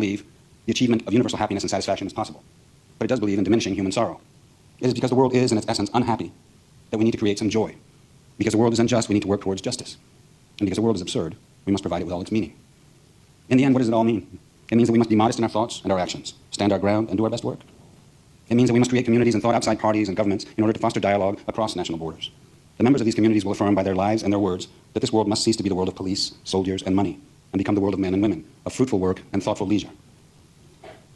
believe the achievement of universal happiness and satisfaction is possible, but it does believe in diminishing human sorrow. It is because the world is, in its essence, unhappy that we need to create some joy. Because the world is unjust, we need to work towards justice. And because the world is absurd, we must provide it with all its meaning. In the end, what does it all mean? It means that we must be modest in our thoughts and our actions, stand our ground, and do our best work. It means that we must create communities and thought outside parties and governments in order to foster dialogue across national borders. The members of these communities will affirm by their lives and their words that this world must cease to be the world of police, soldiers, and money, and become the world of men and women, of fruitful work and thoughtful leisure.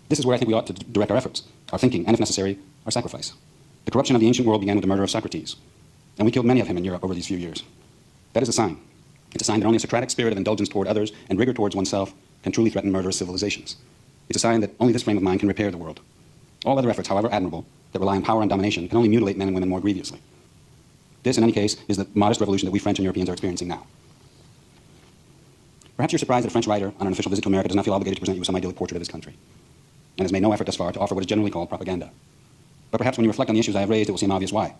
This is where I think we ought to direct our efforts, our thinking, and if necessary, our sacrifice. The corruption of the ancient world began with the murder of Socrates, and we killed many of him in Europe over these few years. That is a sign. It's a sign that only a Socratic spirit of indulgence toward others and rigor towards oneself can truly threaten murderous civilizations. It's a sign that only this frame of mind can repair the world. All other efforts, however admirable, that rely on power and domination can only mutilate men and women more grievously. This, in any case, is the modest revolution that we French and Europeans are experiencing now. Perhaps you're surprised that a French writer on an official visit to America does not feel obligated to present you with some idyllic portrait of his country, and has made no effort thus far to offer what is generally called propaganda. But perhaps when you reflect on the issues I have raised, it will seem obvious why.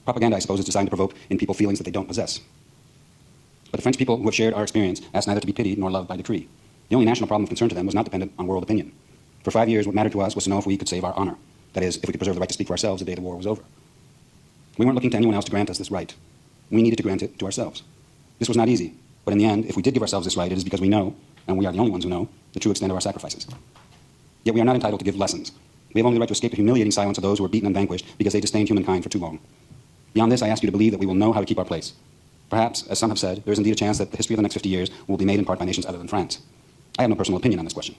Propaganda, I suppose, is designed to provoke in people feelings that they don't possess. But the French people who have shared our experience asked neither to be pitied nor loved by decree. The only national problem of concern to them was not dependent on world opinion. For 5 years, what mattered to us was to know if we could save our honor. That is, if we could preserve the right to speak for ourselves the day the war was over. We weren't looking to anyone else to grant us this right. We needed to grant it to ourselves. This was not easy, but in the end, if we did give ourselves this right, it is because we know, and we are the only ones who know, the true extent of our sacrifices. Yet we are not entitled to give lessons. We have only the right to escape the humiliating silence of those who were beaten and vanquished because they disdained humankind for too long. Beyond this, I ask you to believe that we will know how to keep our place. Perhaps, as some have said, there is indeed a chance that the history of the next 50 years will be made in part by nations other than France. I have no personal opinion on this question.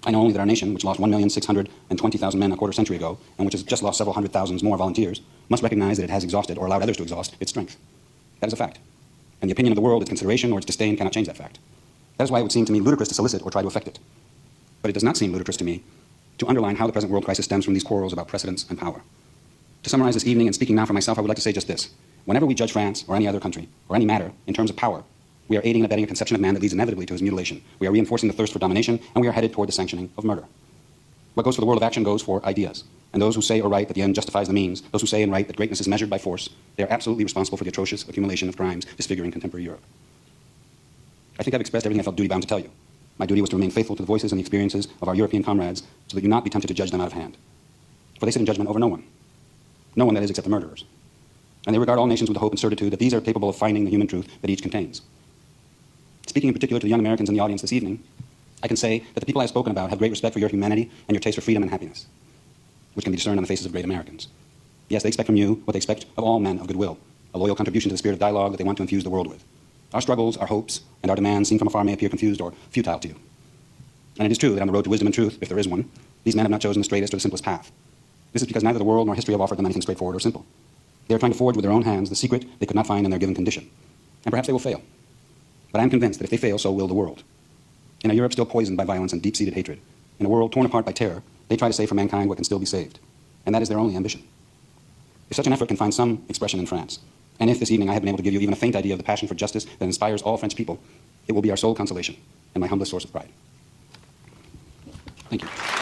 I know only that our nation, which lost 1,620,000 men a quarter century ago, and which has just lost several hundred thousands more volunteers, must recognize that it has exhausted, or allowed others to exhaust, its strength. That is a fact. And the opinion of the world, its consideration, or its disdain cannot change that fact. That is why it would seem to me ludicrous to solicit or try to affect it. But it does not seem ludicrous to me to underline how the present world crisis stems from these quarrels about precedence and power. To summarize this evening, and speaking now for myself, I would like to say just this. Whenever we judge France, or any other country, or any matter, in terms of power, we are aiding and abetting a conception of man that leads inevitably to his mutilation. We are reinforcing the thirst for domination, and we are headed toward the sanctioning of murder. What goes for the world of action goes for ideas. And those who say or write that the end justifies the means, those who say and write that greatness is measured by force, they are absolutely responsible for the atrocious accumulation of crimes disfiguring contemporary Europe. I think I've expressed everything I felt duty-bound to tell you. My duty was to remain faithful to the voices and the experiences of our European comrades so that you not be tempted to judge them out of hand. For they sit in judgment over no one. No one, that is, except the murderers. And they regard all nations with the hope and certitude that these are capable of finding the human truth that each contains. Speaking in particular to the young Americans in the audience this evening, I can say that the people I have spoken about have great respect for your humanity and your taste for freedom and happiness, which can be discerned on the faces of great Americans. Yes, they expect from you what they expect of all men of goodwill, a loyal contribution to the spirit of dialogue that they want to infuse the world with. Our struggles, our hopes, and our demands seen from afar may appear confused or futile to you. And it is true that on the road to wisdom and truth, if there is one, these men have not chosen the straightest or the simplest path. This is because neither the world nor history have offered them anything straightforward or simple. They are trying to forge with their own hands the secret they could not find in their given condition. And perhaps they will fail. But I am convinced that if they fail, so will the world. In a Europe still poisoned by violence and deep-seated hatred, in a world torn apart by terror, they try to save for mankind what can still be saved. And that is their only ambition. If such an effort can find some expression in France, and if this evening I have been able to give you even a faint idea of the passion for justice that inspires all French people, it will be our sole consolation and my humblest source of pride. Thank you.